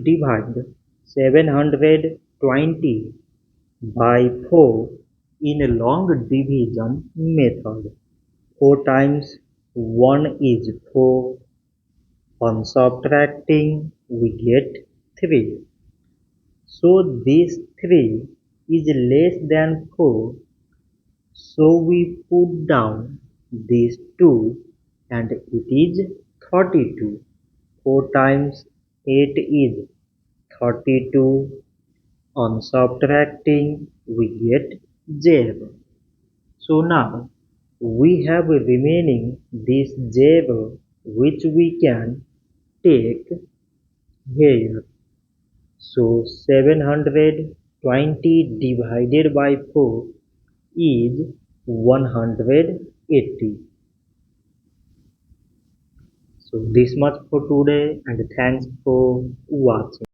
divide 720 by 4 in a long division method. 4 times 1 is 4. On subtracting, we get 3. So this 3 is less than 4. So we put down these 2 and it is 32. 4 times 8 is 32. On subtracting, we get 0. So now we have remaining this 0 which we can take here. So 720 divided by 4 is 180. So this much for today and thanks for watching.